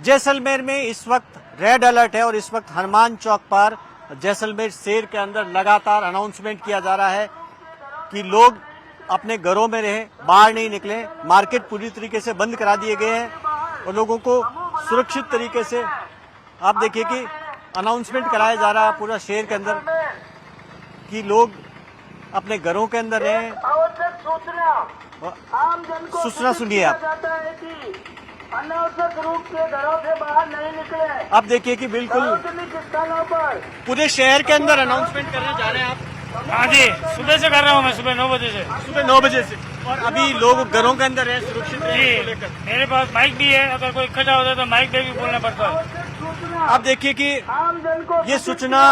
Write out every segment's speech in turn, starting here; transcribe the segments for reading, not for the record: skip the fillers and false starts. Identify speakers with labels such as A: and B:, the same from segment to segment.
A: जैसलमेर में इस वक्त रेड अलर्ट है और इस वक्त हनुमान चौक पर जैसलमेर शहर के अंदर लगातार अनाउंसमेंट किया जा रहा है कि लोग अपने घरों में रहें, बाहर नहीं निकलें। मार्केट पूरी तरीके से बंद करा दिए गए हैं और लोगों को सुरक्षित तरीके से आप देखिए कि अनाउंसमेंट कराया जा रहा है पूरा शहर के अंदर कि लोग अपने घरों के अंदर रहें। सूचना सुनिए आप।
B: अनावश्यक रूप से घरों से बाहर नहीं निकले।
A: अब देखिए कि बिल्कुल पूरे शहर के अंदर अनाउंसमेंट करने जा रहे हैं आप।
C: हाँ जी, सुबह से कर रहा हूँ मैं, सुबह 9 बजे से।
A: सुबह 9 बजे से और अभी लोग घरों के अंदर हैं, सुरक्षित
C: जी। मेरे पास माइक भी है, अगर कोई इकट्ठा होता है तो माइक पे भी बोलना पड़ता है।
A: आप देखिए कि ये सूचना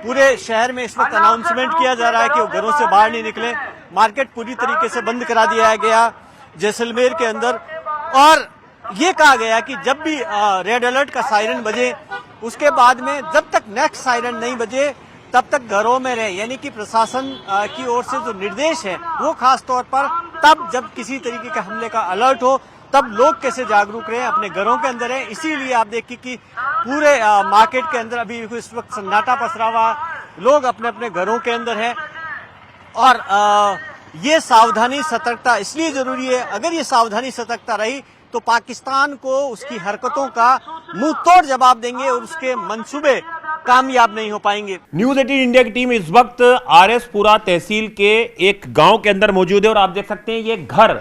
A: पूरे शहर में इस वक्त अनाउंसमेंट किया जा रहा है कि वो घरों से बाहर नहीं निकले। मार्केट पूरी तरीके से बंद करा दिया गया जैसलमेर के अंदर और ये कहा गया कि जब भी रेड अलर्ट का सायरन बजे उसके बाद में जब तक नेक्स्ट सायरन नहीं बजे तब तक घरों में रहे, यानी कि प्रशासन की ओर से जो निर्देश है वो खास तौर पर तब जब किसी तरीके के हमले का अलर्ट हो तब लोग कैसे जागरूक रहे, अपने घरों के अंदर है। इसीलिए आप देखिए कि पूरे मार्केट के अंदर अभी इस वक्त सन्नाटा पसरा हुआ, लोग अपने अपने घरों के अंदर हैं और ये सावधानी सतर्कता इसलिए जरूरी है। अगर ये सावधानी सतर्कता रही तो पाकिस्तान को उसकी हरकतों का मुंह तोड़ जवाब देंगे और उसके मंसूबे कामयाब नहीं हो पाएंगे।
D: न्यूज 18 इंडिया की टीम इस वक्त आरएसपुरा तहसील के एक गांव के अंदर मौजूद है और आप देख सकते हैं ये घर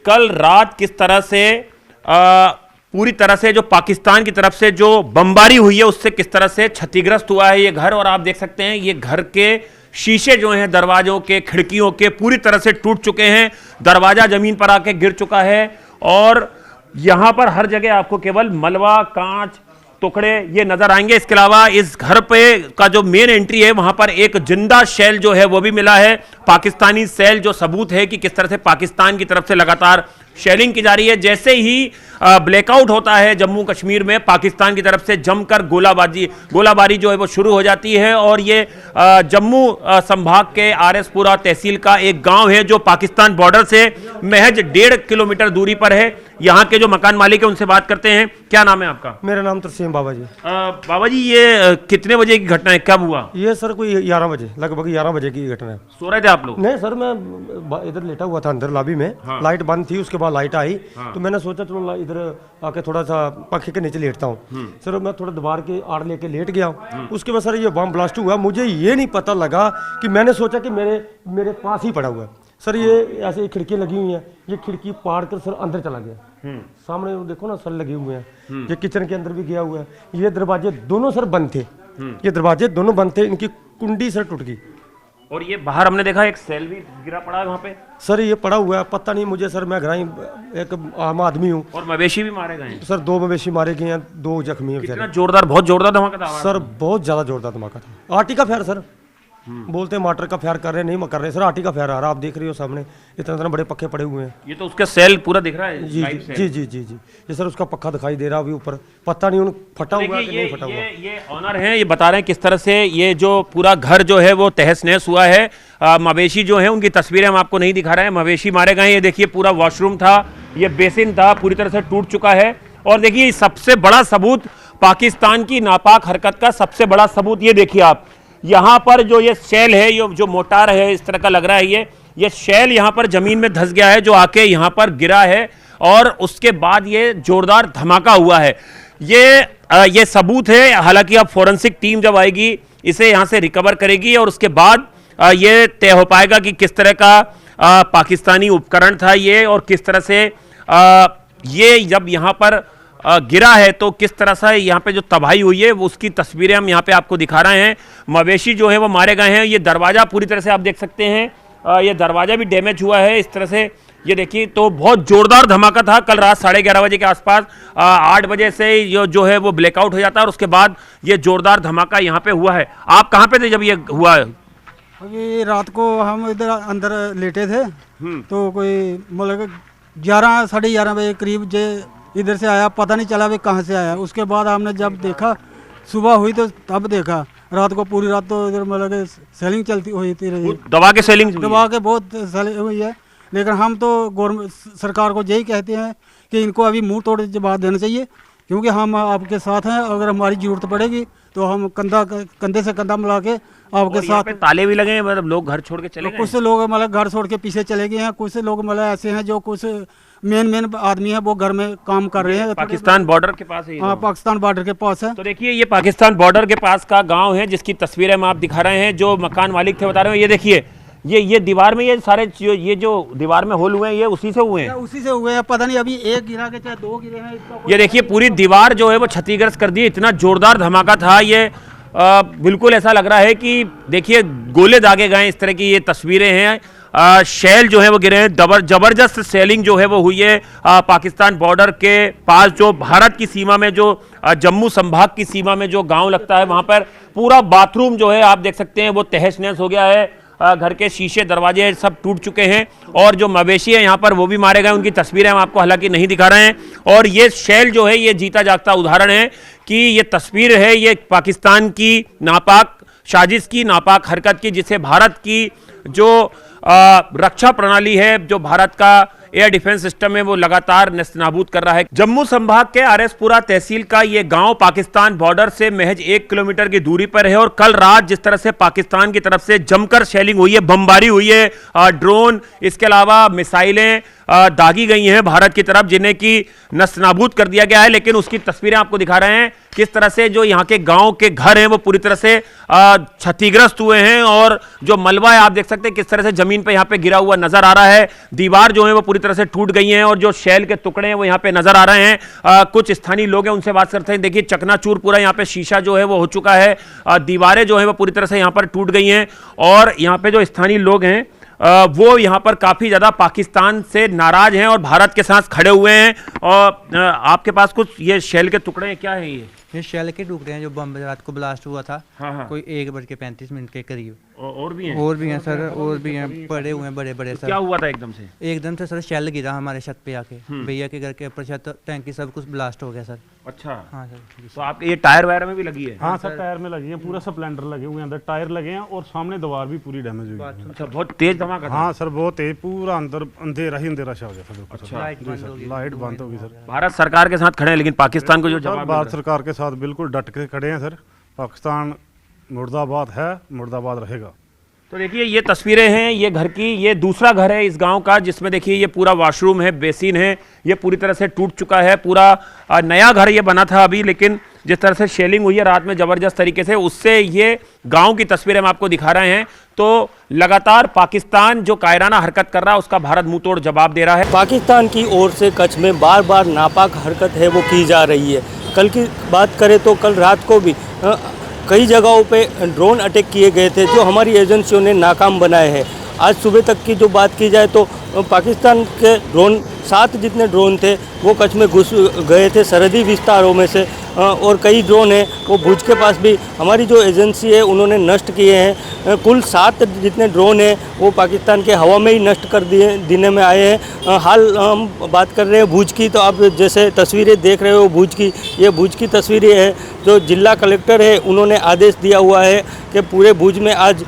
D: कल रात किस तरह से पूरी तरह से जो पाकिस्तान की तरफ से जो बमबारी हुई है उससे किस तरह से क्षतिग्रस्त हुआ है ये घर। और आप देख सकते हैं ये घर के शीशे जो हैं दरवाजों के, खिड़कियों के पूरी तरह से टूट चुके हैं, दरवाजा जमीन पर आके गिर चुका है और यहां पर हर जगह आपको केवल मलबा, कांच, टुकड़े ये नजर आएंगे। इसके अलावा इस घर पे का जो मेन एंट्री है वहां पर एक जिंदा शेल जो है वो भी मिला है, पाकिस्तानी सेल, जो सबूत है कि किस तरह से पाकिस्तान की तरफ से लगातार शेलिंग की जा रही है। जैसे ही ब्लैकआउट होता है जम्मू कश्मीर में पाकिस्तान की तरफ से जमकर गोलाबारी जो है वो शुरू हो जाती है और ये जम्मू संभाग के आरएसपुरा तहसील का एक गांव है जो पाकिस्तान बॉर्डर से महज 1.5 किलोमीटर दूरी पर है। यहाँ के जो मकान मालिक है उनसे बात करते हैं। क्या नाम है आपका?
E: मेरा नाम तरसीम बाबा जी।
D: बाबा जी ये कितने बजे की घटना है, कब हुआ?
E: ये सर कोई 11 बजे, लगभग 11 बजे की घटना है।
D: सो रहे थे आप लोग?
E: नहीं सर, मैं इधर लेटा हुआ था अंदर लॉबी में।
D: हाँ।
E: लाइट बंद थी, उसके बाद लाइट आई। हाँ। तो मैंने सोचा चलो इधर आके थोड़ा सा पंखे के नीचे लेटता हूँ। सर मैं थोड़ा दीवार के आड़ लेके लेट गया। उसके बाद सर ये बम ब्लास्ट हुआ, मुझे ये नहीं पता लगा कि मैंने सोचा कि मेरे पास ही पड़ा हुआ है। सर ये ऐसे खिड़की लगी हुई है, ये खिड़की पाड़ कर सर अंदर चला गया। सामने देखो ना सर लगे हुए हैं, ये किचन के अंदर भी गया हुआ है। ये दरवाजे दोनों सर बंद थे, ये दरवाजे दोनों बंद थे, इनकी कुंडी सर टूट गई।
D: और ये बाहर हमने देखा एक सेल भी गिरा पड़ा है वहाँ पे।
E: सर ये पड़ा हुआ है, पता नहीं मुझे सर, मैं घराई एक आम आदमी हूँ।
D: और मवेशी भी मारे गए हैं?
E: सर 2 मवेशी मारे गए हैं, 2 जख्मी हैं।
D: कितना जोरदार, बहुत जोरदार धमाका था
E: सर, बहुत ज्यादा जोरदार धमाका था। आटी का फायर सर, बोलते हैं मटर का फायर कर रहे हैं, नहीं कर रहे सर, आटी का फायर आ रहा, आप देख रहे हो सामने इतना बड़े पक्के पड़े हुए हैं।
D: ये तो उसका सेल पूरा दिख रहा है।
E: जी जी जी जी जी जी ये सर उसका पक्का दिखाई दे रहा है अभी ऊपर, पता नहीं उन फटा हुआ है कि नहीं फटा हुआ।
D: ये ऑनर हैं, ये बता रहे हैं किस तरह से ये जो पूरा घर जो है वो तहस नहस हुआ है। मवेशी जो है उनकी तस्वीरें हम आपको नहीं दिखा रहे हैं, मवेशी मारे गए। ये देखिए पूरा वॉशरूम था, ये बेसिन था, पूरी तरह से टूट चुका है। और देखिए सबसे बड़ा सबूत पाकिस्तान की नापाक हरकत का सबसे बड़ा सबूत ये देखिए आप, यहाँ पर जो ये शेल है, ये जो मोटार है इस तरह का लग रहा है, ये शेल यहाँ पर जमीन में धंस गया है जो आके यहाँ पर गिरा है और उसके बाद ये जोरदार धमाका हुआ है। ये सबूत है। हालांकि अब फोरेंसिक टीम जब आएगी इसे यहाँ से रिकवर करेगी और उसके बाद ये तय हो पाएगा कि किस तरह का पाकिस्तानी उपकरण था ये और किस तरह से ये जब यहाँ पर गिरा है तो किस तरह से यहाँ पे जो तबाही हुई है वो उसकी तस्वीरें हम यहाँ पे आपको दिखा रहे हैं। मवेशी जो है वो मारे गए हैं। ये दरवाजा पूरी तरह से आप देख सकते हैं, ये दरवाजा भी डैमेज हुआ है इस तरह से। ये देखिए तो बहुत जोरदार धमाका था कल रात 11:30 बजे के आसपास। 8 बजे से जो है वो ब्लैकआउट हो जाता है और उसके बाद ये जोरदार धमाका यहाँ पे हुआ है। आप कहाँ पे थे जब ये हुआ है?
F: अभी रात को हम इधर अंदर लेटे थे तो कोई मतलब 11 साढ़े 11 बजे करीब इधर से आया, पता नहीं चला भाई कहाँ से आया। उसके बाद हमने जब देखा सुबह हुई तो तब देखा। रात को पूरी रात तो इधर मतलब सेलिंग चलती हुई थी रही,
D: दवा के सेलिंग
F: दवा के बहुत सेलिंग हुई है। लेकिन हम तो गवर्नमेंट सरकार को यही कहते हैं कि इनको अभी मुंह तोड़ जवाब देना चाहिए क्योंकि हम आपके साथ हैं, अगर हमारी ज़रूरत पड़ेगी तो हम कंधे से कंधा मिला के आपके
D: और यहाँ
F: साथ।
D: पे ताले भी लगे हैं, मतलब लोग घर छोड़ के चले गए
F: कुछ लोग मतलब घर छोड़ के पीछे चले गए हैं, कुछ लोग मतलब ऐसे हैं जो कुछ मेन आदमी है वो घर में काम कर रहे हैं।
D: पाकिस्तान बॉर्डर के पास है ये
F: हाँ,
D: गाँव।
F: पाकिस्तान बॉर्डर के पास है।
D: तो देखिए ये पाकिस्तान बॉर्डर के पास का गांव है जिसकी तस्वीरें हम आप दिखा रहे हैं। जो मकान मालिक थे बता रहे हैं, ये देखिए ये दीवार में ये सारे ये जो दीवार में होल हुए हैं ये उसी से हुए हैं।
F: उसी से हुए हैं, पता नहीं अभी एक गिरा के चाहे दो गिरे हैं, इसका
D: ये देखिए पूरी दीवार जो है वो क्षतिग्रस्त कर दी। इतना जोरदार धमाका था ये, बिल्कुल ऐसा लग रहा है कि देखिए गोले दागे गए, इस तरह की ये तस्वीरें हैं। शेल जो है वो गिरे हैं, जबरदस्त सेलिंग जो है वो हुई है पाकिस्तान बॉर्डर के पास, जो भारत की सीमा में, जो जम्मू संभाग की सीमा में जो गांव लगता है वहां पर पूरा बाथरूम जो है आप देख सकते हैं वो तहस नहस हो गया है। घर के शीशे दरवाजे सब टूट चुके हैं और जो मवेशी है यहाँ पर वो भी मारे गए। उनकी तस्वीरें हम आपको हालांकि नहीं दिखा रहे हैं। और ये शेल जो है ये जीता जागता उदाहरण है कि ये तस्वीर है ये पाकिस्तान की नापाक साजिश की, नापाक हरकत की, जिसे भारत की जो रक्षा प्रणाली है, जो भारत का एयर डिफेंस सिस्टम है वो लगातार नेस्तनाबूद कर रहा है। जम्मू संभाग के आरएसपुरा तहसील का ये गांव पाकिस्तान बॉर्डर से महज 1 किलोमीटर की दूरी पर है। और कल रात जिस तरह से पाकिस्तान की तरफ से जमकर शेलिंग हुई है, बमबारी हुई है, ड्रोन इसके अलावा मिसाइलें दागी गई हैं भारत की तरफ, जिन्हें की नस्तनाबूद कर दिया गया है। लेकिन उसकी तस्वीरें आपको दिखा रहे हैं किस तरह से जो यहाँ के गांव के घर हैं वो पूरी तरह से क्षतिग्रस्त हुए हैं। और जो मलबा है आप देख सकते हैं किस तरह से जमीन पे यहाँ पे गिरा हुआ नजर आ रहा है। दीवार जो है वो पूरी तरह से टूट गई हैं और जो शेल के टुकड़े हैं वो यहाँ पे नजर आ रहे हैं। कुछ स्थानीय लोग हैं, उनसे बात करते हैं। देखिए चकनाचूर पूरा यहाँ पे शीशा जो है वो हो चुका है, दीवारें जो है वो पूरी तरह से यहाँ पर टूट गई हैं। और यहाँ पे जो स्थानीय लोग हैं वो यहाँ पर काफी ज्यादा पाकिस्तान से नाराज हैं और भारत के साथ खड़े हुए हैं। और आपके पास कुछ ये शेल के टुकड़े हैं, क्या है ये
G: शेल के टुकड़े हैं जो बम रात को ब्लास्ट हुआ था।
D: हाँ।
G: कोई 1:35 के करीब।
D: और भी हैं?
G: और भी हैं सर, और भी हैं, पड़े हुए हैं बड़े बड़े सर।
D: क्या हुआ था एकदम से?
G: एकदम से सर शेल गिरा हमारे छत पे आके, भैया के घर के ऊपर छत, टैंकी सब कुछ ब्लास्ट हो गया सर।
D: अच्छा
G: हाँ सर।
D: तो आपके ये टायर वायर में भी लगी है?
H: हाँ सर, टायर में लगी है, पूरा स्प्लेंडर लगे हुए हैं, अंदर टायर लगे हैं और सामने दीवार भी पूरी डैमेज हुई है।
D: अच्छा, बहुत तेज धमाका था?
H: हाँ सर, बहुत तेज, पूरा अंदर अंधेरा ही अंधेरा सा हो गया सर।
D: अच्छा,
H: लाइट बंद होगी सर।
D: भारत सरकार के साथ खड़े हैं लेकिन पाकिस्तान को जो जवाब
H: भारत सरकार के साथ बिल्कुल डट के खड़े हैं सर। पाकिस्तान मुर्दाबाद है, मुर्दाबाद रहेगा।
D: तो देखिए ये तस्वीरें हैं ये घर की। ये दूसरा घर है इस गांव का जिसमें देखिए ये पूरा वॉशरूम है, बेसिन है, ये पूरी तरह से टूट चुका है। पूरा नया घर ये बना था अभी, लेकिन जिस तरह से शेलिंग हुई है रात में जबरदस्त तरीके से, उससे ये गांव की तस्वीरें हम आपको दिखा रहे हैं। तो लगातार पाकिस्तान जो कायराना हरकत कर रहा है उसका भारत मुंह तोड़ जवाब दे रहा है।
A: पाकिस्तान की ओर से कच्छ में बार बार नापाक हरकत है वो की जा रही है। कल की बात करें तो कल रात को भी कई जगहों पे ड्रोन अटैक किए गए थे जो हमारी एजेंसियों ने नाकाम बनाए हैं। आज सुबह तक की जो बात की जाए तो पाकिस्तान के ड्रोन 7 जितने ड्रोन थे वो कच्छ में घुस गए थे सरहदी विस्तारों में से, और कई ड्रोन हैं वो भुज के पास भी हमारी जो एजेंसी है उन्होंने नष्ट किए हैं। कुल 7 जितने ड्रोन हैं वो पाकिस्तान के हवा में ही नष्ट कर देने में आए हैं। हाल हम बात कर रहे हैं भुज की, तो आप जैसे तस्वीरें देख रहे हो भुज की, ये भुज की तस्वीरें हैं। जो जिला कलेक्टर है उन्होंने आदेश दिया हुआ है कि पूरे भुज में आज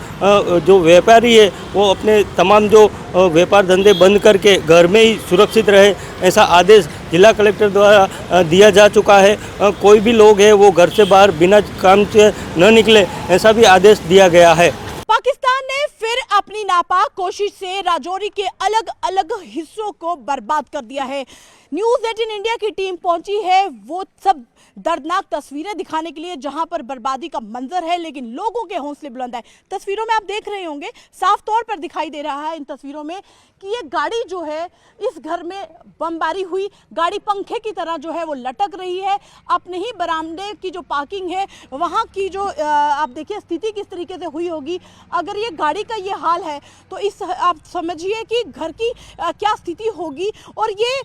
A: जो व्यापारी है वो अपने तमाम जो व्यापार धंधे बंद करके घर में ही सुरक्षित रहे, ऐसा आदेश जिला कलेक्टर द्वारा दिया जा चुका है। कोई भी लोग है वो घर से बाहर बिना काम से न निकले, ऐसा भी आदेश दिया गया है।
I: पाकिस्तान ने फिर अपनी नापाक कोशिश से राजौरी के अलग अलग हिस्सों को बर्बाद कर दिया है। न्यूज़ 18 इंडिया की टीम पहुंची है वो सब दर्दनाक तस्वीरें दिखाने के लिए जहां पर बर्बादी का मंजर है, लेकिन लोगों के हौसले बुलंद है। तस्वीरों में आप देख रहे होंगे, साफ तौर पर दिखाई दे रहा है इन तस्वीरों में कि ये गाड़ी जो है इस घर में बमबारी हुई, गाड़ी पंखे की तरह जो है वो लटक रही है। अपने ही बरामदे की जो पार्किंग है वहाँ की जो आप देखिए स्थिति किस तरीके से हुई होगी। अगर ये गाड़ी का ये हाल है तो इस आप समझिए कि घर की क्या स्थिति होगी। और ये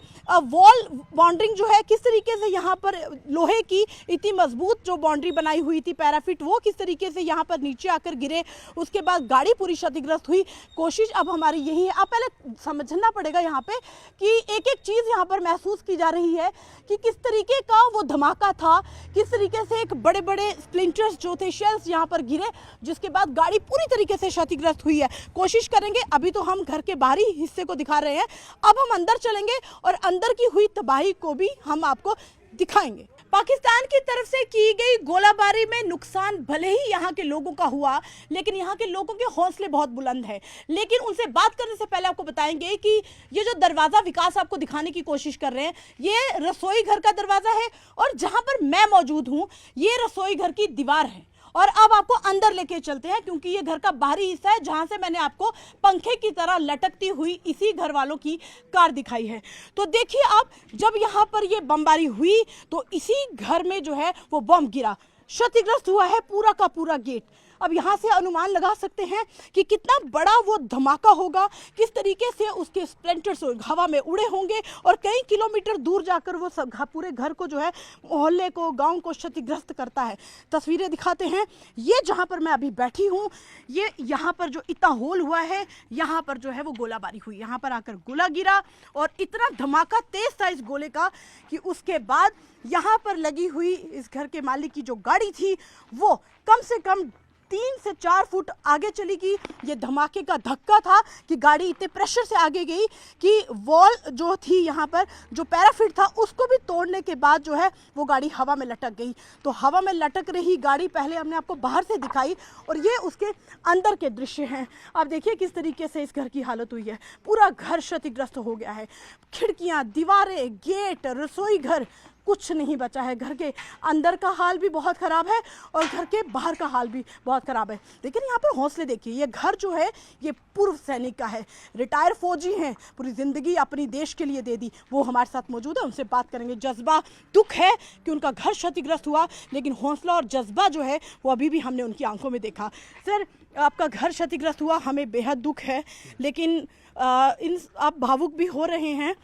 I: वॉल बाउंड्रिंग जो है किस तरीके से यहाँ पर लोहे की इतनी मजबूत जो बाउंड्री बनाई हुई थी पैराफिट, वो किस तरीके से यहाँ पर नीचे आकर गिरे। उसके बाद गाड़ी पूरी क्षतिग्रस्त हुई। कोशिश अब हमारी यही है, आप पहले समझना पड़ेगा यहाँ पे कि एक एक चीज़ यहाँ पर महसूस की जा रही है कि किस तरीके का वो धमाका था, किस तरीके से एक बड़े बड़े स्प्लिंटर्स जो थे, शेल्स यहाँ पर गिरे, जिसके बाद गाड़ी पूरी तरीके से क्षतिग्रस्त हुई है। कोशिश करेंगे, अभी तो हम घर के बाहरी हिस्से को दिखा रहे हैं, अब हम अंदर चलेंगे और अंदर की हुई तबाही को भी हम आपको दिखाएंगे। पाकिस्तान की तरफ से की गई गोलाबारी में नुकसान भले ही यहाँ के लोगों का हुआ, लेकिन यहाँ के लोगों के हौसले बहुत बुलंद है। लेकिन उनसे बात करने से पहले आपको बताएंगे कि ये जो दरवाजा विकास आपको दिखाने की कोशिश कर रहे हैं, ये रसोई घर का दरवाजा है और जहां पर मैं मौजूद हूं ये रसोई घर की दीवार है। और अब आपको अंदर लेके चलते हैं क्योंकि ये घर का बाहरी हिस्सा है जहां से मैंने आपको पंखे की तरह लटकती हुई इसी घर वालों की कार दिखाई है। तो देखिए आप, जब यहाँ पर ये बमबारी हुई तो इसी घर में जो है वो बम गिरा, क्षतिग्रस्त हुआ है पूरा का पूरा गेट। अब यहाँ से अनुमान लगा सकते हैं कि कितना बड़ा वो धमाका होगा, किस तरीके से उसके स्प्लिंटर्स हवा में उड़े होंगे और कई किलोमीटर दूर जाकर वो सब पूरे घर को जो है, मोहल्ले को, गांव को क्षतिग्रस्त करता है। तस्वीरें दिखाते हैं। ये जहाँ पर मैं अभी बैठी हूँ, ये यहाँ पर जो इतना होल हुआ है, यहाँ पर जो है वो गोलाबारी हुई, यहाँ पर आकर गोला गिरा और इतना धमाका तेज था इस गोले का कि उसके बाद यहाँ पर लगी हुई इस घर के मालिक की जो गाड़ी थी वो कम से कम 3 से 4 फुट आगे चली गई। ये धमाके का धक्का था कि गाड़ी इतने प्रेशर से आगे गई कि वॉल जो थी यहाँ पर जो पैराफिट था उसको भी तोड़ने के बाद जो है वो गाड़ी हवा में लटक गई। तो हवा में लटक रही गाड़ी पहले हमने आपको बाहर से दिखाई और ये उसके अंदर के दृश्य हैं। आप देखिए किस तरीके से इस घर की हालत हुई है। पूरा घर क्षतिग्रस्त हो गया है, खिड़कियाँ, दीवारें, गेट, रसोई घर, कुछ नहीं बचा है। घर के अंदर का हाल भी बहुत ख़राब है और घर के बाहर का हाल भी बहुत ख़राब है। लेकिन यहाँ पर हौसले देखिए, ये घर जो है ये पूर्व सैनिक का है, रिटायर फौजी हैं, पूरी ज़िंदगी अपनी देश के लिए दे दी। वो हमारे साथ मौजूद है, उनसे बात करेंगे। जज्बा, दुख है कि उनका घर क्षतिग्रस्त हुआ, लेकिन हौसला और जज्बा जो है वो अभी भी हमने उनकी आंखों में देखा। सर, आपका घर क्षतिग्रस्त हुआ, हमें बेहद दुख है, लेकिन आप भावुक भी हो रहे हैं।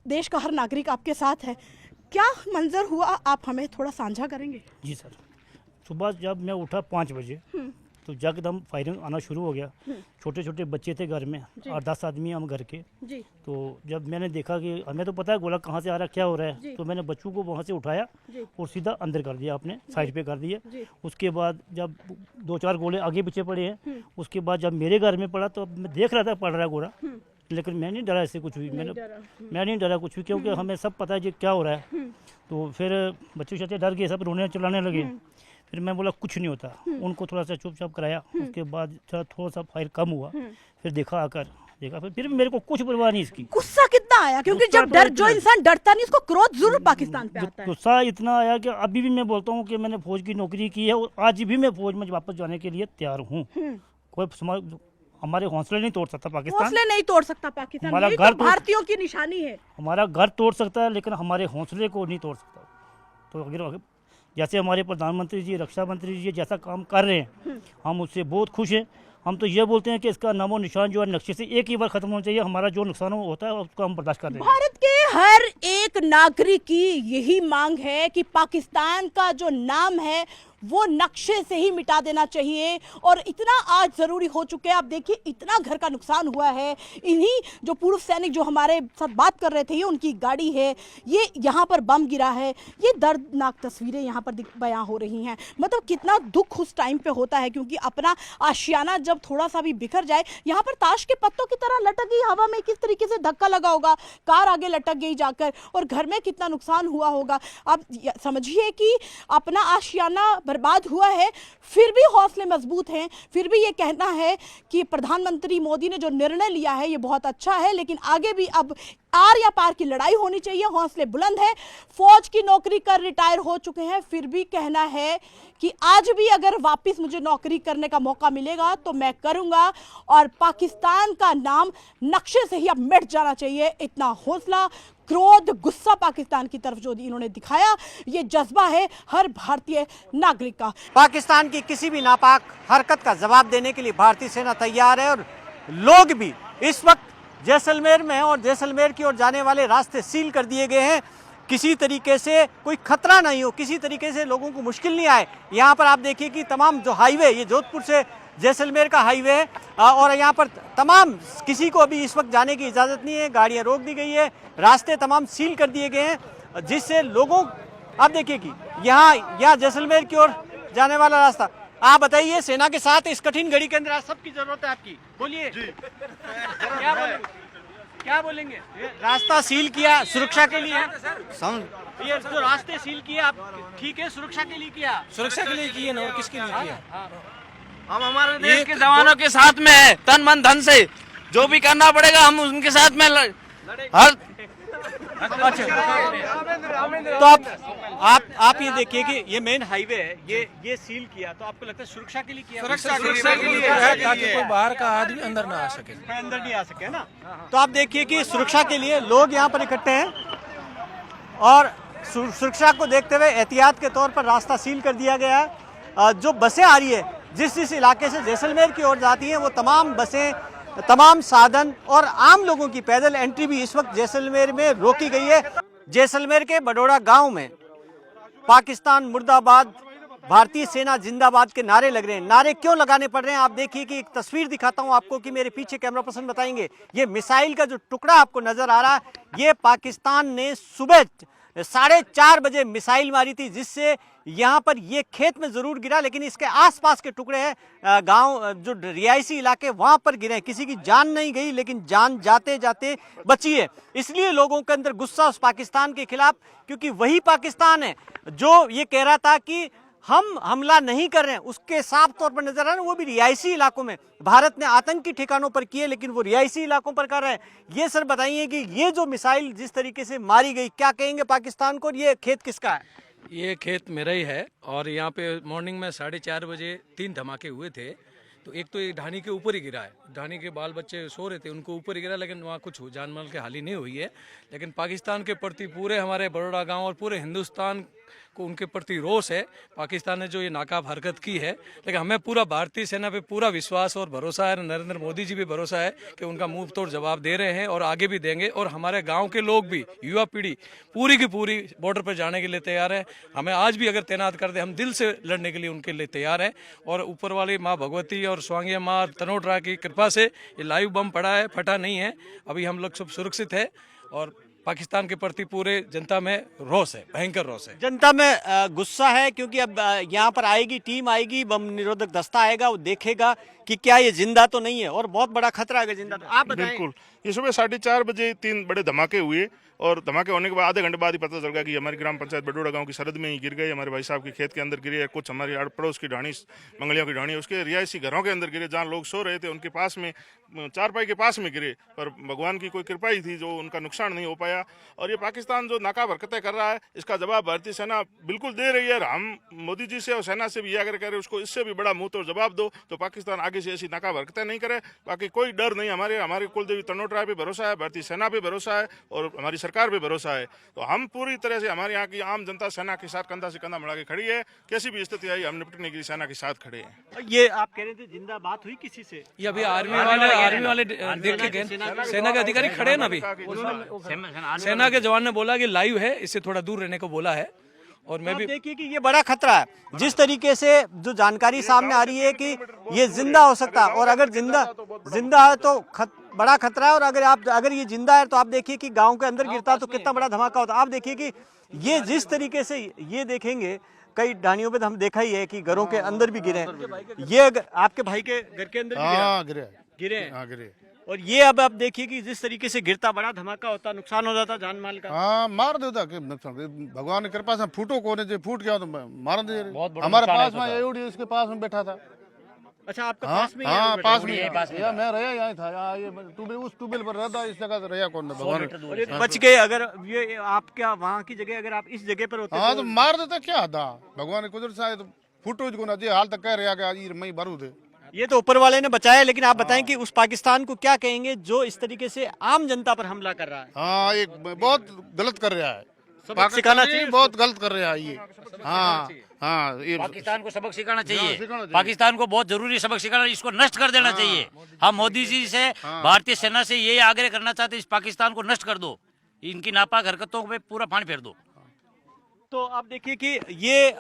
I: देश का हर नागरिक आपके साथ है, क्या मंजर हुआ आप हमें थोड़ा साझा करेंगे?
J: जी सर, सुबह जब मैं उठा 5 बजे तो जगदम फायरिंग आना शुरू हो गया। छोटे छोटे बच्चे थे घर में, 8-10 आदमी हम घर के
I: जी।
J: तो जब मैंने देखा कि हमें तो पता है गोला कहाँ से आ रहा है, क्या हो रहा है, तो मैंने बच्चों को वहाँ से उठाया और सीधा अंदर कर दिया, अपने साइड पे कर दिए। उसके बाद जब 2-4 गोले आगे पीछे पड़े हैं, उसके बाद जब मेरे घर में पड़ा तो मैं देख रहा था पड़ रहा है गोला, लेकिन मैं नहीं डरा इससे कुछ भी, मैं नहीं डरा कुछ भी, क्योंकि हमें सब पता है जी क्या हो रहा है। तो फिर बच्चे डर गए, सब रोने चिल्लाने लगे। फिर मैं बोला कुछ नहीं होता, उनको थोड़ा सा चुपचाप कराया। उसके बाद थोड़ा सा फायर कम हुआ, फिर देखा फिर मेरे को कुछ परवाह नहीं इसकी।
I: गुस्सा कितना आया, क्योंकि जब जो इंसान डरता नहीं उसको क्रोध जरूर पाकिस्तान पे आता है।
J: गुस्सा इतना आया कि अभी भी मैं बोलता हूँ कि मैंने फौज की नौकरी की है और आज भी मैं फौज में वापस जाने के लिए तैयार हूँ। कोई हमारे हौसले नहीं तोड़ सकता पाकिस्तान,
I: हौसले नहीं तोड़ सकता पाकिस्तान।
J: हमारा
I: यही
J: घर
I: तो भारतीयों की निशानी है।
J: हमारा घर तोड़ सकता है लेकिन हमारे हौसले को नहीं तोड़ सकता। तो अगर जैसे हमारे प्रधानमंत्री जी, रक्षा मंत्री जी जैसा काम कर रहे हैं, हम उससे बहुत खुश हैं। हम तो ये बोलते हैं कि इसका नामो निशान जो है नक्शे से एक ही बार खत्म होना चाहिए। हमारा जो नुकसान होता है उसको हम बर्दाश्त कर रहे हैं।
I: भारत के हर एक नागरिक की यही मांग है कि पाकिस्तान का जो नाम है वो नक्शे से ही मिटा देना चाहिए और इतना आज ज़रूरी हो चुका है। आप देखिए इतना घर का नुकसान हुआ है। इन्हीं जो पूर्व सैनिक जो हमारे साथ बात कर रहे थे, ये उनकी गाड़ी है, ये यहाँ पर बम गिरा है। ये दर्दनाक तस्वीरें यहाँ पर बयां हो रही हैं। मतलब कितना दुख उस टाइम पे होता है, क्योंकि अपना आशियाना जब थोड़ा सा भी बिखर जाए, यहाँ पर ताश के पत्तों की तरह लटक गई हवा में, किस तरीके से धक्का लगा होगा, कार आगे लटक गई जाकर और घर में कितना नुकसान हुआ होगा। आप समझिए कि अपना आशियाना बर्बाद हुआ है, फिर भी हौसले मजबूत हैं, फिर भी ये कहना है कि प्रधानमंत्री मोदी ने जो निर्णय लिया है ये बहुत अच्छा है, लेकिन आगे भी अब आर या पार की लड़ाई होनी चाहिए। हौसले बुलंद है, फौज की नौकरी कर रिटायर हो चुके हैं, फिर भी कहना है कि आज भी अगर वापस मुझे नौकरी करने का मौका मिलेगा तो मैं करूंगा और पाकिस्तान का नाम नक्शे से ही अब मिट जाना चाहिए। इतना हौसला, क्रोध, गुस्सा पाकिस्तान की तरफ जो इन्होंने दिखाया, ये जज्बा है हर भारतीय नागरिक का।
A: पाकिस्तान की किसी भी नापाक हरकत का जवाब देने के लिए भारतीय सेना तैयार है और लोग भी इस वक्त जैसलमेर में हैं और जैसलमेर की ओर जाने वाले रास्ते सील कर दिए गए हैं। किसी तरीके से कोई खतरा नहीं हो, किसी तरीके से लोगों को मुश्किल नहीं आए। यहाँ पर आप देखिए कि तमाम जो हाईवे, ये जोधपुर से जैसलमेर का हाईवे है और यहाँ पर तमाम किसी को अभी इस वक्त जाने की इजाज़त नहीं है, गाड़ियाँ रोक दी गई है, रास्ते तमाम सील कर दिए गए हैं, जिससे लोगों, आप देखिए कि यहाँ जैसलमेर की ओर जाने वाला रास्ता। आप बताइए, सेना के साथ इस कठिन घड़ी के अंदर सबकी जरूरत है आपकी, बोलिए क्या बोलिए। क्या बोलेंगे? ये रास्ता सील किया सुरक्षा के लिए है? ये जो रास्ते सील किए आप ठीक है सुरक्षा के लिए किया?
C: सुरक्षा के लिए किए ना, और किसके लिए किया?
B: हम हमारे देश के जवानों के साथ में है, तन मन धन से जो भी करना पड़ेगा हम उनके साथ में हर
A: तो आप ये देखिए कि ये मेन हाईवे है, ये सील किया तो आपको लगता है सुरक्षा के लिए किया?
C: सुरक्षा के लिए है, ताकि कोई बाहर का आदमी अंदर ना आ सके।
A: अंदर नहीं आ सके ना। तो आप देखिए कि सुरक्षा के लिए लोग यहाँ पर इकट्ठे हैं और सुरक्षा को देखते हुए एहतियात के तौर पर रास्ता सील कर दिया गया है। जो बसें आ रही है जिस इलाके से जैसलमेर की ओर जाती हैं वो तमाम बसें, तमाम साधन और आम लोगों की पैदल एंट्री भी इस वक्त जैसलमेर में रोकी गई है। जैसलमेर के बडोड़ा गांव में पाकिस्तान मुर्दाबाद, भारतीय सेना जिंदाबाद के नारे लग रहे हैं। नारे क्यों लगाने पड़ रहे हैं आप देखिए कि एक तस्वीर दिखाता हूं आपको कि मेरे पीछे कैमरा पर्सन बताएंगे। ये मिसाइल का जो टुकड़ा आपको नजर आ रहा है, ये पाकिस्तान ने सुबह 4:30 बजे मिसाइल मारी थी, जिससे यहाँ पर ये खेत में जरूर गिरा लेकिन इसके आसपास के टुकड़े हैं गांव जो रिहायशी इलाके वहां पर गिरे। किसी की जान नहीं गई लेकिन जान जाते जाते बची है। इसलिए लोगों के अंदर गुस्सा उस पाकिस्तान के खिलाफ, क्योंकि वही पाकिस्तान है जो ये कह रहा था कि हम हमला नहीं कर रहे हैं, उसके साफ तौर पर नजर आ रहा है वो भी रिहायशी इलाकों में। भारत ने आतंकी ठिकानों पर किए लेकिन वो रिहायशी इलाकों पर कर रहे हैं। ये सर बताइए कि ये जो मिसाइल जिस तरीके से मारी गई, क्या कहेंगे पाकिस्तान को? ये खेत किसका है?
C: ये खेत मेरा ही है और यहाँ पे मॉर्निंग में 4:30 बजे 3 धमाके हुए थे। तो एक तो ये ढानी के ऊपर ही गिरा है, ढानी के बाल बच्चे सो रहे थे उनको ऊपर ही गिरा, लेकिन वहाँ कुछ जान माल की हानि नहीं हुई है। लेकिन पाकिस्तान के प्रति पूरे हमारे बड़ौदा गांव और पूरे हिंदुस्तान को उनके प्रति रोष है। पाकिस्तान ने जो ये नाकाब हरकत की है, लेकिन हमें पूरा भारतीय सेना पे पूरा विश्वास और भरोसा है, नरेंद्र मोदी जी भी भरोसा है कि उनका मुंह तोड़ जवाब दे रहे हैं और आगे भी देंगे। और हमारे गांव के लोग भी, युवा पीढ़ी पूरी की पूरी बॉर्डर पर जाने के लिए तैयार है। हमें आज भी अगर तैनात कर दे हम दिल से लड़ने के लिए उनके लिए तैयार है। और ऊपर वाली माँ भगवती और स्वांगिया माँ तनोटरा की कृपा से ये लाइव बम पड़ा है, फटा नहीं है। अभी हम लोग सब सुरक्षित है और पाकिस्तान के प्रति पूरे जनता में रोष है, भयंकर रोष है।
A: जनता में गुस्सा है क्योंकि अब यहाँ पर आएगी टीम, आएगी बम निरोधक दस्ता आएगा, वो देखेगा कि क्या ये जिंदा तो नहीं है और बहुत बड़ा खतरा है जिंदा। तो आप बताएं।
K: बिल्कुल, ये सुबह 4:30 बजे 3 बड़े धमाके हुए और धमाके होने के बाद आधे घंटे बाद ही पता चल गया कि हमारी ग्राम पंचायत बडोड़ा गांव की सरहद में ही गिर गए, हमारे भाई साहब के खेत के अंदर गिरे, कुछ हमारी आड़ पड़ोस की ढाणी, मंगलियों की ढाणी, उसके रिहायशी घरों के अंदर गिरे, जहाँ लोग सो रहे थे उनके पास में, चारपाई के पास में गिरे। पर भगवान की कोई कृपा ही थी जो उनका नुकसान नहीं हो पाया। और ये पाकिस्तान जो नाकाब हरकतें कर रहा है, इसका जवाब भारतीय सेना बिल्कुल दे रही है। हम मोदी जी से और सेना से भी यह आग्रह करें उसको इससे भी बड़ा मुंह तोड़ जवाब दो तो पाकिस्तान आगे से ऐसी नाकाब हरकतें नहीं करे। बाकी कोई डर नहीं, हमारे कुलदेवी तनोटरा पे भरोसा है, भारतीय सेना पे भरोसा है और हमारी सरकार पे भरोसा है। तो हम पूरी तरह से हमारे यहाँ की आम जनता सेना के साथ कंधा से कंधा मिला के खड़ी है। कैसी भी स्थिति आई हम निपटने के लिए सेना के साथ खड़े हैं।
A: ये आप कह रहे थे जिंदा बात हुई किसी से?
C: ये अभी आर्मी वाले देख के गए, सेना के अधिकारी खड़े हैं ना अभी। सेना के जवान ने बोला कि लाइव है, इससे थोड़ा दूर रहने को बोला है। और मैं भी
A: देखिए कि ये बड़ा खतरा है, जिस तरीके से जो जानकारी सामने आ रही है कि ये जिंदा हो सकता है और अगर जिंदा है तो बड़ा खतरा है। और अगर ये जिंदा है तो आप देखिए कि गांव के अंदर गिरता तो कितना बड़ा धमाका होता। आप देखिए कि ये जिस तरीके से ये देखेंगे, कई ढानियों पे तो हम देखा ही है कि घरों के अंदर भी गिरे। ये आपके भाई के घर के अंदर गिरे और ये अब आप देखिए कि जिस तरीके से गिरता बड़ा धमाका होता, नुकसान हो जाता जान माल का।
L: हाँ, मार देता कि नुकसान, भगवान की कृपा से फूटो कोने से फूट गया तो मार दे। हमारे पास में एओडी इसके पास में बैठा था।
A: अच्छा, आपका पास में?
L: हाँ, पास में मैं रहा यहीं था, ये उस ट्यूबवेल पर रहता, इस जगह रहा कौन भगवान
A: बच गए। अगर ये आपका वहाँ की जगह अगर आप इस जगह पर होते
L: हाँ तो मार देता क्या था। भगवान की कुदरत से तो फूटो को ना हाल तक कह रहा कि मैं भरू थे।
A: ये तो ऊपर वाले ने बचाया, लेकिन आप बताएं कि उस पाकिस्तान को क्या कहेंगे जो इस तरीके से आम जनता पर हमला कर रहा है?
L: हाँ, ये बहुत गलत कर रहा है,
A: सबक सिखाना चाहिए,
L: बहुत गलत कर रहा है ये। हाँ, ये
M: पाकिस्तान को सबक सिखाना चाहिए, पाकिस्तान को बहुत जरूरी सबक सिखाना, इसको नष्ट कर देना चाहिए। हम मोदी जी से, भारतीय सेना से यही आग्रह करना चाहते हैं, इस पाकिस्तान को नष्ट कर दो, इनकी नापाक हरकतों पे पूरा पानी फेर दो।
A: तो आप देखिए कि ये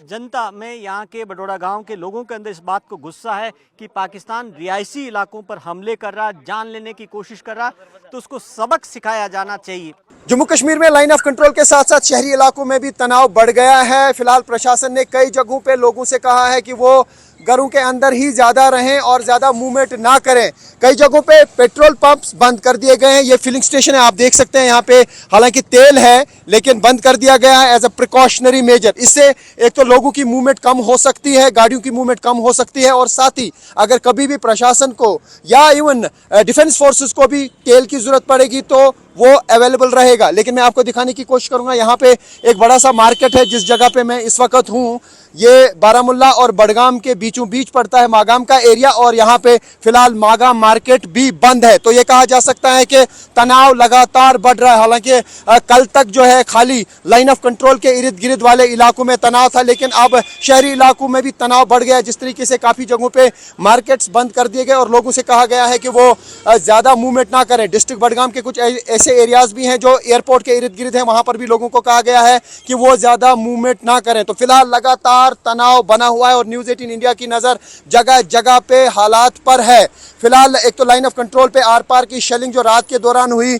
A: जनता में, यहाँ के बडोड़ा गांव के लोगों के अंदर इस बात को गुस्सा है कि पाकिस्तान रिहायशी इलाकों पर हमले कर रहा, जान लेने की कोशिश कर रहा, तो उसको सबक सिखाया जाना चाहिए।
N: जम्मू कश्मीर में लाइन ऑफ कंट्रोल के साथ साथ शहरी इलाकों में भी तनाव बढ़ गया है। फिलहाल प्रशासन ने कई जगहों पे लोगों से कहा है कि वो घरों के अंदर ही ज्यादा रहें और ज्यादा मूवमेंट ना करें। कई जगहों पे पेट्रोल पंप्स बंद कर दिए गए हैं। ये फिलिंग स्टेशन है, आप देख सकते हैं यहाँ पे हालांकि तेल है लेकिन बंद कर दिया गया है एज अ प्रिकॉशनरी मेजर। इससे एक तो लोगों की मूवमेंट कम हो सकती है, गाड़ियों की मूवमेंट कम हो सकती है और साथ ही अगर कभी भी प्रशासन को या इवन डिफेंस फोर्सेस को भी तेल की जरूरत पड़ेगी तो वो अवेलेबल रहेगा। लेकिन मैं आपको दिखाने की कोशिश करूंगा, यहाँ पे एक बड़ा सा मार्केट है जिस जगह पे मैं इस वक्त हूँ। ये बारामुल्ला और बडगाम के बीचों बीच पड़ता है मागाम का एरिया और यहाँ पे फिलहाल मागाम मार्केट भी बंद है। तो ये कहा जा सकता है कि तनाव लगातार बढ़ रहा है। हालांकि कल तक जो है खाली लाइन ऑफ कंट्रोल के इर्द गिर्द वाले इलाकों में तनाव था, लेकिन अब शहरी इलाकों में भी तनाव बढ़ गया है। जिस तरीके से काफी जगहों पे मार्केट्स बंद कर दिए गए और लोगों से कहा गया है कि वो ज्यादा मूवमेंट ना करें। डिस्ट्रिक्ट बडगाम के कुछ ऐसे एरियाज भी हैं जो एयरपोर्ट के इर्द गिर्द है, वहां पर भी लोगों को कहा गया है कि वो ज्यादा मूवमेंट ना करें। तो फिलहाल लगातार तनाव बना हुआ है और न्यूज़ 18 इंडिया की नजर जगह जगह पे हालात पर है। फिलहाल एक तो लाइन ऑफ कंट्रोल पे आर पार की शेलिंग जो रात के दौरान हुई,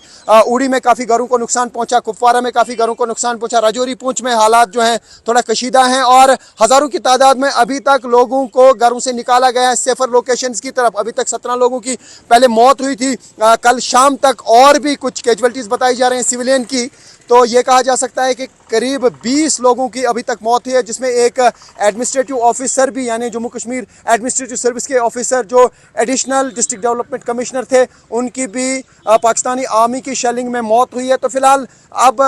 N: उड़ी में काफी घरों को नुकसान पहुंचा, कुपवारा में काफी घरों को नुकसान पहुंचा, राजौरी पूंछ में हालात जो हैं थोड़ा कशीदा हैं और हजारों की तादाद में अभी तक लोगों को घरों से निकाला गया है सेफर लोकेशंस की तरफ। अभी तक 17 लोगों की पहले मौत हुई थी, कल शाम तक और भी कुछ कैजुअलिटीज बताई जा रहे हैं सिविलियन की। तो ये कहा जा सकता है कि करीब 20 लोगों की अभी तक मौत हुई है, जिसमें एक एडमिनिस्ट्रेटिव ऑफिसर भी यानी जम्मू कश्मीर एडमिनिस्ट्रेटिव सर्विस के ऑफिसर जो एडिशनल डिस्ट्रिक्ट डेवलपमेंट कमिश्नर थे, उनकी भी पाकिस्तानी आर्मी की शेलिंग में मौत हुई है। तो फिलहाल अब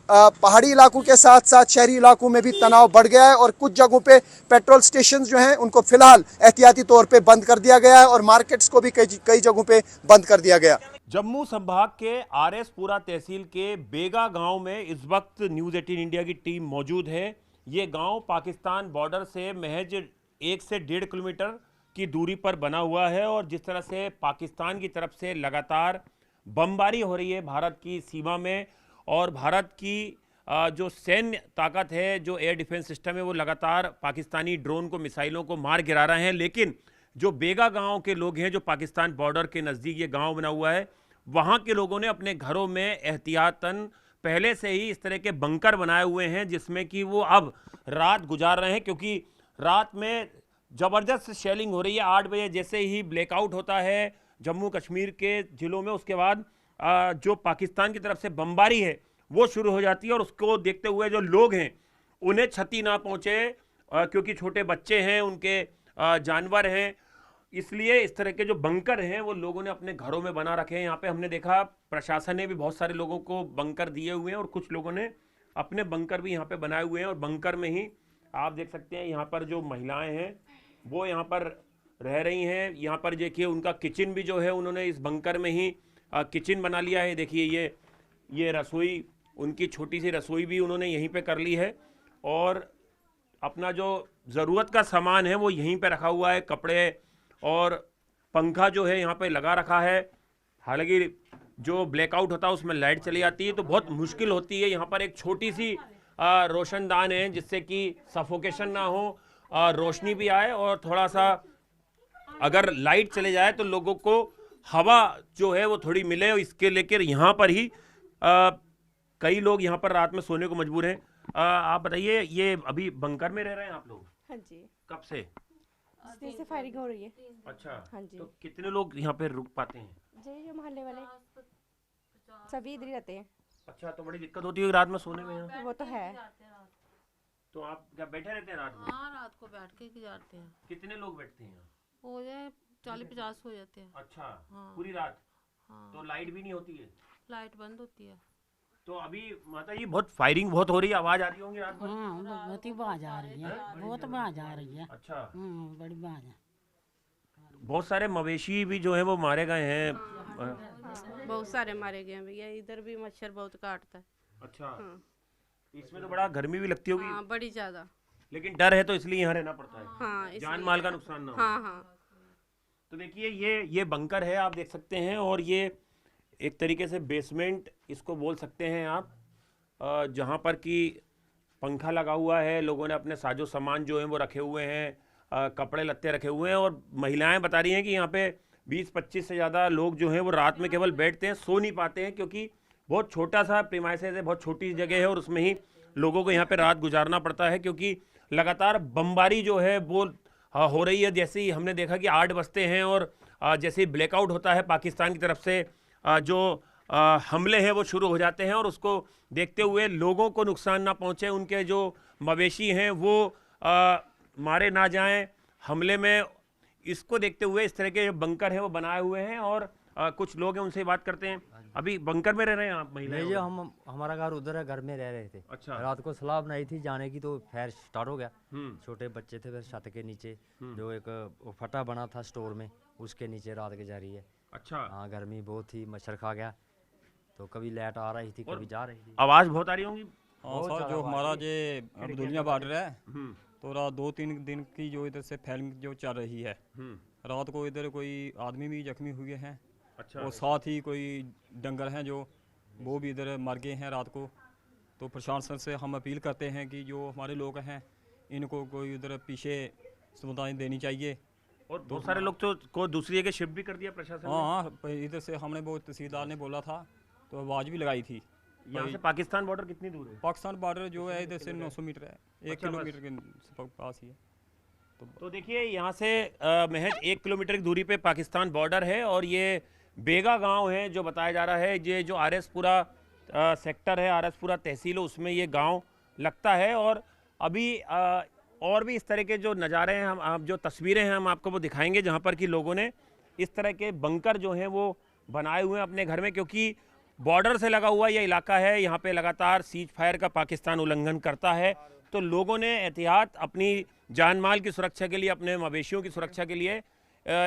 N: पहाड़ी इलाकों के साथ साथ शहरी इलाकों में भी तनाव बढ़ गया है और कुछ जगहों पे पेट्रोल स्टेशन जो हैं उनको फिलहाल एहतियाती तौर पे बंद कर दिया गया है और मार्केट्स को भी कई जगहों पे बंद कर दिया गया।
D: जम्मू संभाग के आरएसपुरा तहसील के बेगा गांव में इस वक्त न्यूज़ 18 इंडिया की टीम मौजूद है। ये गांव पाकिस्तान बॉर्डर से महज 1 से 1.5 किलोमीटर की दूरी पर बना हुआ है और जिस तरह से पाकिस्तान की तरफ से लगातार बमबारी हो रही है भारत की सीमा में और भारत की जो सैन्य ताकत है, जो एयर डिफेंस सिस्टम है, वो लगातार पाकिस्तानी ड्रोन को, मिसाइलों को मार गिरा रहे हैं। लेकिन जो बेगा गांव के लोग हैं, जो पाकिस्तान बॉर्डर के नज़दीक ये गांव बना हुआ है, वहाँ के लोगों ने अपने घरों में एहतियातन पहले से ही इस तरह के बंकर बनाए हुए हैं जिसमें कि वो अब रात गुजार रहे हैं, क्योंकि रात में ज़बरदस्त शेलिंग हो रही है। 8 बजे जैसे ही ब्लैकआउट होता है जम्मू कश्मीर के ज़िलों में, उसके बाद जो पाकिस्तान की तरफ से बमबारी है वो शुरू हो जाती है और उसको देखते हुए जो लोग हैं उन्हें क्षति ना पहुँचे, क्योंकि छोटे बच्चे हैं, उनके जानवर हैं, इसलिए इस तरह के जो बंकर हैं वो लोगों ने अपने घरों में बना रखे हैं। यहाँ पे हमने देखा प्रशासन ने भी बहुत सारे लोगों को बंकर दिए हुए हैं और कुछ लोगों ने अपने बंकर भी यहाँ पे बनाए हुए हैं और बंकर में ही आप देख सकते हैं यहाँ पर जो महिलाएं हैं वो यहाँ पर रह रही हैं। यहाँ पर देखिए उनका किचन भी जो है उन्होंने इस बंकर में ही किचन बना लिया है। देखिए ये रसोई, उनकी छोटी सी रसोई भी उन्होंने यहीं पे कर ली है और अपना जो ज़रूरत का सामान है वो यहीं पे रखा हुआ है। कपड़े और पंखा जो है यहाँ पे लगा रखा है। हालांकि जो ब्लैकआउट होता है उसमें लाइट चली जाती है तो बहुत मुश्किल होती है। यहाँ पर एक छोटी सी रोशनदान है जिससे कि सफोकेशन ना हो, रोशनी भी आए और थोड़ा सा अगर लाइट चले जाए तो लोगों को हवा जो है वो थोड़ी मिले। इसके लेकर यहाँ पर ही कई लोग यहाँ पर रात में सोने को मजबूर हैं। आप बताइए, ये अभी बंकर में रह रहे हैं आप लोग?
O: हाँ जी।
D: कब से?
O: से फायरिंग हो रही है।
D: अच्छा।
O: हाँ जी।
D: तो कितने लोग यहाँ पे रुक पाते हैं?
O: जो मोहल्ले वाले सभी इधर ही रहते हैं।
D: अच्छा, तो बड़ी दिक्कत होती है रात में सोने में यहाँ?
O: वो तो है।
D: तो आप क्या बैठे रहते हैं रात में?
P: हाँ, रात को बैठ के गुजारते हैं।
D: कितने लोग बैठते हैं?
P: हो जाए 40-50 हो जाते हैं।
D: अच्छा।
P: हाँ।
D: पूरी रात?
P: हाँ।
D: तो लाइट भी नहीं होती है?
P: लाइट बंद होती है।
D: तो अभी माता जी बहुत फायरिंग बहुत हो रही है, आवाज आ रही होंगी रात में?
Q: हाँ, बहुत ही आवाज आ रही है, बहुत आवाज आ रही है।
D: अच्छा।
Q: बड़ी आवाज है।
D: बहुत सारे मवेशी भी जो है वो मारे गए हैं।
O: बहुत सारे मारे गए हैं भैया, इधर भी मच्छर बहुत काटता है।
D: अच्छा। इसमें तो बड़ा गर्मी भी लगती होगी।
O: हाँ, बड़ी ज्यादा।
D: लेकिन डर है तो इसलिए यहाँ रहना पड़ता है।
O: हाँ,
D: जान माल का नुकसान ना हो।
O: हाँ हाँ।
D: तो देखिए ये बंकर है, आप देख सकते हैं, और ये एक तरीके से बेसमेंट इसको बोल सकते हैं आप, जहाँ पर कि पंखा लगा हुआ है, लोगों ने अपने साजो सामान जो है वो रखे हुए हैं, कपड़े लत्ते रखे हुए हैं, और महिलाएं बता रही हैं कि यहाँ पे 20-25 से ज़्यादा लोग जो हैं वो रात में केवल बैठते हैं, सो नहीं पाते हैं, क्योंकि बहुत छोटा सा प्रीमाइसेस है, बहुत छोटी जगह है और उसमें ही लोगों को यहाँ पे रात गुजारना पड़ता है, क्योंकि लगातार बमबारी जो है वो हो रही है। जैसे ही हमने देखा कि 8 बजते हैं और जैसे ही ब्लैकआउट होता है पाकिस्तान की तरफ से जो हमले हैं वो शुरू हो जाते हैं और उसको देखते हुए लोगों को नुकसान ना पहुंचे, उनके जो मवेशी हैं वो मारे ना जाएं हमले में, इसको देखते हुए इस तरह के बंकर हैं वो बनाए हुए हैं। और कुछ लोग हैं उनसे बात करते हैं। अभी बंकर में रह रहे हैं आप? महिलाएं
R: नहीं, हमारा घर उधर है, घर में रह रहे थे।
D: अच्छा।
R: रात को सलाह बनाई थी जाने की तो फायर स्टार्ट हो गया। छोटे बच्चे थे, फिर छत के नीचे जो एक फटा बना था स्टोर में उसके नीचे रात गुजारी है।
D: अच्छा।
R: हाँ, गर्मी बहुत थी, मच्छर खा गया, तो कभी लाइट आ रही थी कभी जा रही थी।
D: आवाज बहुत आ रही होंगी।
S: हाँ सर, जो हमारा ये दुनिया बॉर्डर है तो रात 2-3 दिन की जो इधर से फैलिंग जो चल रही है, रात को इधर कोई आदमी भी जख्मी हुए हैं।
D: अच्छा।
S: और साथ ही कोई डंगर हैं जो वो भी इधर मर गए हैं रात को। तो प्रशासन से हम अपील करते हैं कि जो हमारे लोग हैं इनको कोई इधर पीछे सुविधाएं देनी चाहिए।
D: और बहुत सारे लोग तो को दूसरी जगह शिफ्ट भी कर दिया प्रशासन ने।
S: हाँ, इधर से हमने वो तहसीलदार ने बोला था तो आवाज़ भी लगाई थी।
D: यहाँ से पाकिस्तान बॉर्डर कितनी दूर है?
S: पाकिस्तान बॉर्डर जो है इधर से 900 मीटर है, 1 किलोमीटर के पास ही है।
D: तो देखिए यहाँ से महज 1 किलोमीटर की दूरी पे पाकिस्तान बॉर्डर है और ये बेगा गांव है जो बताया जा रहा है। ये जो आरएसपुरा सेक्टर है, आरएसपुरा तहसील, उसमें ये गांव लगता है। और अभी और भी इस तरह के जो नज़ारे हैं, हम जो तस्वीरें हैं हम आपको वो दिखाएंगे जहाँ पर कि लोगों ने इस तरह के बंकर जो हैं वो बनाए हुए हैं अपने घर में, क्योंकि बॉर्डर से लगा हुआ ये इलाका है। यहाँ पे लगातार सीज फायर का पाकिस्तान उल्लंघन करता है, तो लोगों ने एहतियात अपनी जान माल की सुरक्षा के लिए, अपने मवेशियों की सुरक्षा के लिए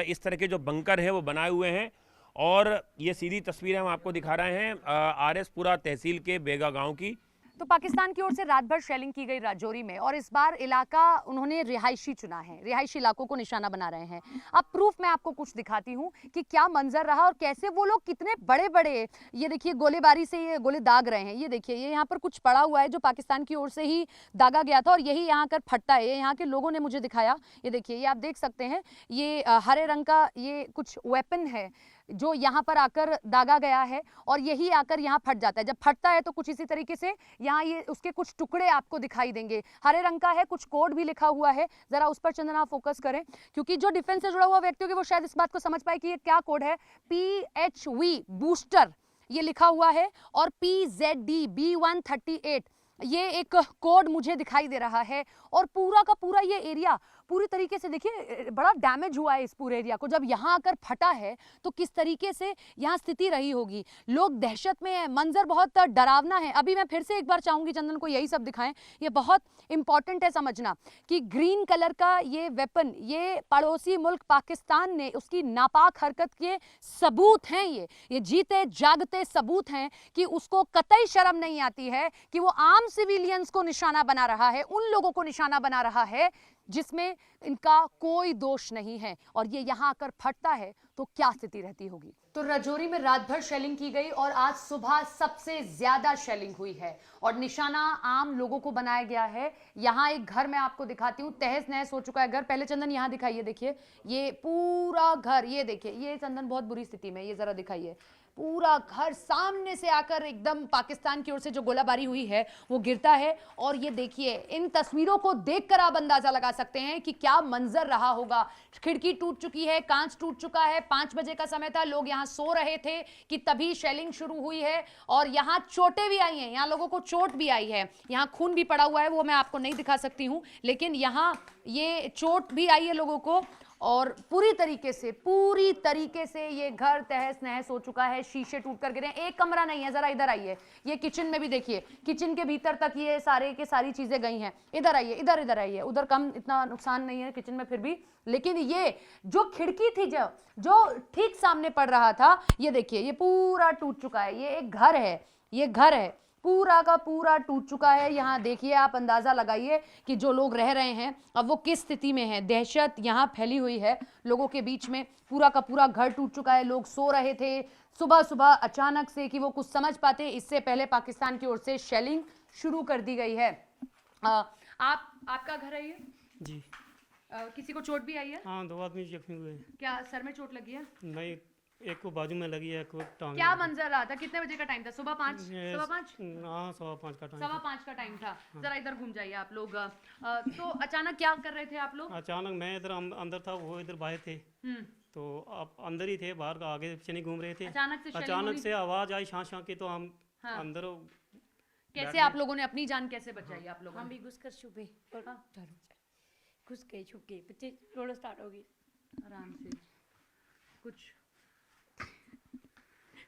D: इस तरह के जो बंकर हैं वो बनाए हुए हैं। और ये सीधी तस्वीरें हम आपको दिखा रहे हैं आरएसपुरा तहसील के बेगा गांव की।
T: तो पाकिस्तान की ओर से रात भर शेलिंग की गई राजौरी में, और इस बार इलाका उन्होंने रिहायशी चुना है, रिहायशी इलाकों को निशाना बना रहे हैं। अब प्रूफ मैं आपको कुछ दिखाती हूँ कि क्या मंजर रहा और कैसे वो लोग कितने बड़े बड़े, ये देखिए गोलीबारी से ये गोले दाग रहे हैं। ये देखिए, ये यहाँ पर कुछ पड़ा हुआ है जो पाकिस्तान की ओर से ही दागा गया था और यही यहाँ कर फटता है। ये यहाँ के लोगों ने मुझे दिखाया। ये देखिए, ये आप देख सकते हैं, ये हरे रंग का ये कुछ वेपन है जो यहाँ पर आकर दागा गया है और यही आकर यहाँ फट जाता है। जब फटता है तो कुछ इसी तरीके से यहाँ ये उसके कुछ टुकड़े आपको दिखाई देंगे। हरे रंग का है, कुछ कोड भी लिखा हुआ है। जरा उस पर चंदना फोकस करें, क्योंकि जो डिफेंस से जुड़ा हुआ व्यक्ति होगा वो शायद इस बात को समझ पाए कि ये क्या कोड है। PHV बूस्टर ये लिखा हुआ है और PZD B138 ये एक कोड मुझे दिखाई दे रहा है। और पूरा का पूरा ये एरिया पूरी तरीके से देखिए बड़ा डैमेज हुआ है इस पूरे एरिया को। जब यहाँ आकर फटा है तो किस तरीके से यहाँ स्थिति रही होगी। लोग दहशत में है, मंजर बहुत डरावना है। अभी मैं फिर से एक बार चाहूंगी चंदन को यही सब दिखाएं। ये बहुत इंपॉर्टेंट है समझना कि ग्रीन कलर का ये वेपन, ये पड़ोसी मुल्क पाकिस्तान ने उसकी नापाक हरकत के सबूत हैं। ये जीते जागते सबूत हैं कि उसको कतई शर्म नहीं आती है कि वो आम सिविलियंस को निशाना बना रहा है, उन लोगों को निशाना बना रहा है जिसमें इनका कोई दोष नहीं है। और ये यहाँ आकर फटता है तो क्या स्थिति रहती होगी। तो राजौरी में रात भर शेलिंग की गई और आज सुबह सबसे ज्यादा शेलिंग हुई है और निशाना आम लोगों को बनाया गया है। यहाँ एक घर मैं आपको दिखाती हूँ, तहस नहस हो चुका है घर। पहले चंदन यहाँ दिखाइए, देखिए ये पूरा घर, ये देखिए, ये चंदन बहुत बुरी स्थिति में, ये जरा दिखाइए। पूरा घर सामने से आकर एकदम पाकिस्तान की ओर से जो गोलाबारी हुई है वो गिरता है। और ये देखिए, इन तस्वीरों को देखकर आप अंदाजा लगा सकते हैं कि क्या मंजर रहा होगा। खिड़की टूट चुकी है, कांच टूट चुका है। 5 बजे का समय था, लोग यहाँ सो रहे थे कि तभी शेलिंग शुरू हुई है। और यहाँ चोटें भी आई हैं, यहाँ लोगों को चोट भी आई है, यहाँ खून भी पड़ा हुआ है, वो मैं आपको नहीं दिखा सकती हूँ, लेकिन यहाँ ये चोट भी आई है लोगों को। और पूरी तरीके से ये घर तहस नहस हो चुका है, शीशे टूट कर गिरे। एक कमरा नहीं है, जरा इधर आइए, ये किचन में भी देखिए, किचन के भीतर तक ये सारे के सारी चीजें गई हैं। इधर आइए, इधर आइए, उधर कम इतना नुकसान नहीं है किचन में फिर भी, लेकिन ये जो खिड़की थी जो ठीक सामने पड़ रहा था, ये देखिए ये पूरा टूट चुका है। ये एक घर है, ये घर है, पूरा का पूरा टूट चुका है। यहाँ देखिए, आप अंदाजा लगाइए कि जो लोग रह रहे हैं अब वो किस स्थिति में है। दहशत यहाँ फैली हुई है लोगों के बीच में। पूरा का पूरा घर टूट चुका है, लोग सो रहे थे। सुबह सुबह अचानक से कि वो कुछ समझ पाते, इससे पहले पाकिस्तान की ओर से शेलिंग शुरू कर दी गई है। आपका घर है ये
J: जी।
T: किसी को चोट भी आई है?
J: हाँ, 2 आदमी जख्मी हुए हैं।
T: क्या सर में चोट लगी है?
J: नहीं, एक को बाजू में लगी है, एक को टांग
T: क्या
J: में।
T: मंजर रहा था? कितने बजे का टाइम था? सुबह 5?
J: ये
T: सुबह 5?
J: हाँ 5:15 का टाइम।
T: 5:15 का टाइम था। जरा इधर घूम जाइए आप लोग। तो अचानक क्या कर रहे थे आप लोग?
J: अचानक मैं इधर अंदर था, वो इधर बाहर थे। तो आप अंदर ही थे, बाहर आगे पीछे नहीं घूम रहे थे। अचानक से आवाज आई शां शां की, तो हम अंदर।
T: कैसे आप लोगों ने अपनी जान कैसे बचाई आप लोगों ने?
U: हम भी घुस कर छुपे और घुस गए, छुप गए, बच्चे रोना स्टार्ट हो गई।
T: आराम से कुछ।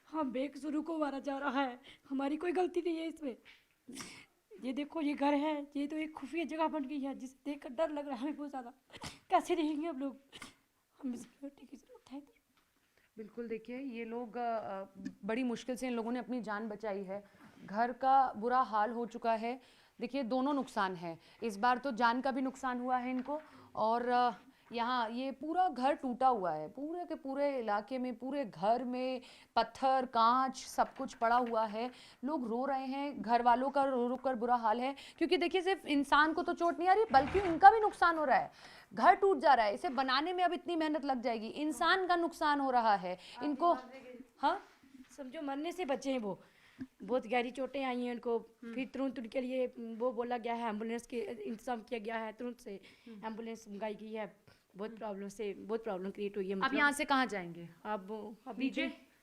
U: हाँ, बेकसूरों को मारा जा रहा है, हमारी कोई गलती नहीं है इसमें। ये देखो, ये घर है, ये तो एक खुफिया जगह बन गई है, जिसे देखकर डर लग रहा है हमें बहुत ज़्यादा। कैसे रहेंगे हम लोग? हम सिक्योरिटी की जरूरत है।
T: बिल्कुल, देखिए ये लोग बड़ी मुश्किल से इन लोगों ने अपनी जान बचाई है। घर का बुरा हाल हो चुका है। देखिए दोनों नुकसान है, इस बार तो जान का भी नुकसान हुआ है इनको, और यहाँ ये पूरा घर टूटा हुआ है। पूरे के पूरे इलाके में, पूरे घर में पत्थर कांच सब कुछ पड़ा हुआ है। लोग रो रहे हैं, घर वालों का रो रो कर बुरा हाल है, क्योंकि देखिए सिर्फ इंसान को तो चोट नहीं आ रही, बल्कि इनका भी नुकसान हो रहा है। घर टूट जा रहा है, इसे बनाने में अब इतनी मेहनत लग जाएगी, इंसान का नुकसान हो रहा है इनको। हाँ,
U: समझो मरने से बचे हैं वो। बहुत गहरी चोटें आई हैं उनको। फिर तुरंत उनके लिए वो बोला गया है, एम्बुलेंस के इंतजाम किया गया है, तुरंत से एम्बुलेंस मंगाई गई है। बहुत प्रॉब्लम क्रिएट हुई है।
T: अब यहाँ से कहाँ जाएंगे?
U: अब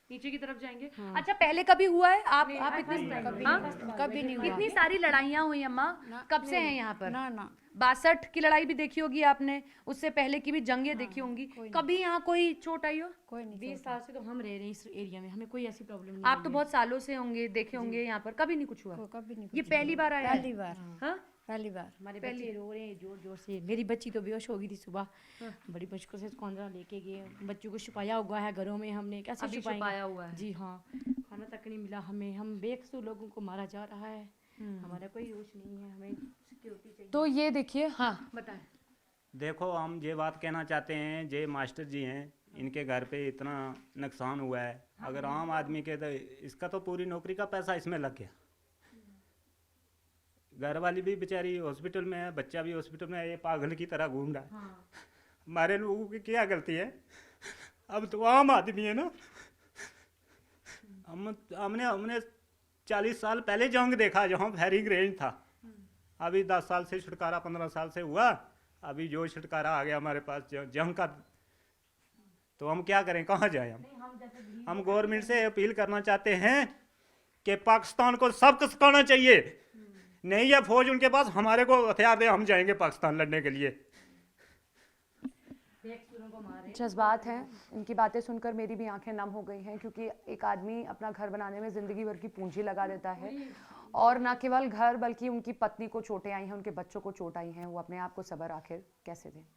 T: नीचे की तरफ जाएंगे।
U: हाँ।
T: अच्छा, पहले कभी हुआ है आप
U: नहीं,
T: कभी
U: नहीं हुआ।
T: इतनी सारी लड़ाइयाँ हुई अम्मा, कब से हैं यहाँ पर?
U: ना
T: 62 की लड़ाई भी देखी होगी आपने, उससे पहले की भी जंगें देखी होंगी। कभी यहाँ कोई चोट आई हो?
U: कोई नहीं। 20 साल से तो हम रह रहे हैं इस एरिया में, हमें कोई ऐसी प्रॉब्लम नहीं।
T: आप तो बहुत सालों से होंगे, देखे होंगे यहाँ पर, कभी नहीं कुछ हुआ?
U: कभी नहीं।
T: ये पहली बार आया?
U: पहली बार। हाँ, पहली बार। हमारे बच्चे रो रहे हैं जोर जोर से। मेरी बच्ची तो बेहोश हो गई थी सुबह। बड़ी मुश्किल से कौंदरा लेके गए, बच्चों को छुपाया हुआ है घरों में हमने। कैसे
T: छुपाया हुआ है?
U: जी हाँ, खाना तक नहीं मिला हमें। हम बेकसूर लोगों को मारा जा रहा है, हमारा कोई होश नहीं है, हमें सिक्योरिटी चाहिए।
T: तो ये देखिए, हाँ बताएं।
V: देखो, हम ये बात कहना चाहते हैं, जे मास्टर जी हैं, इनके घर पे इतना नुकसान हुआ है। अगर आम आदमी के तो इसका तो पूरी नौकरी का पैसा इसमें लग गया। घर वाली भी बेचारी हॉस्पिटल में है, बच्चा भी हॉस्पिटल में है, ये पागल की तरह घूम रहा है। हमारे लोगों की क्या गलती है? अब तो आम आदमी है ना। हमने 40 साल पहले जंग देखा, जहाँ फायरिंग रेंज था। अभी 10 साल से छुटकारा, 15 साल से हुआ, अभी जो छुटकारा आ गया हमारे पास जंग का, तो हम क्या करें, कहाँ जाएं हम गवर्नमेंट से अपील करना चाहते हैं कि पाकिस्तान को सबक सिखाना चाहिए। नहीं है फौज उनके पास, हमारे को हथियार दे, हम जाएंगे पाकिस्तान लड़ने के लिए।
T: जज्बात हैं, इनकी बातें सुनकर मेरी भी आंखें नम हो गई हैं, क्योंकि एक आदमी अपना घर बनाने में ज़िंदगी भर की पूंजी लगा देता है, और ना केवल घर बल्कि उनकी पत्नी को चोटें आई हैं, उनके बच्चों को चोट आई हैं, वो अपने आप को सब्र आखिर कैसे दें।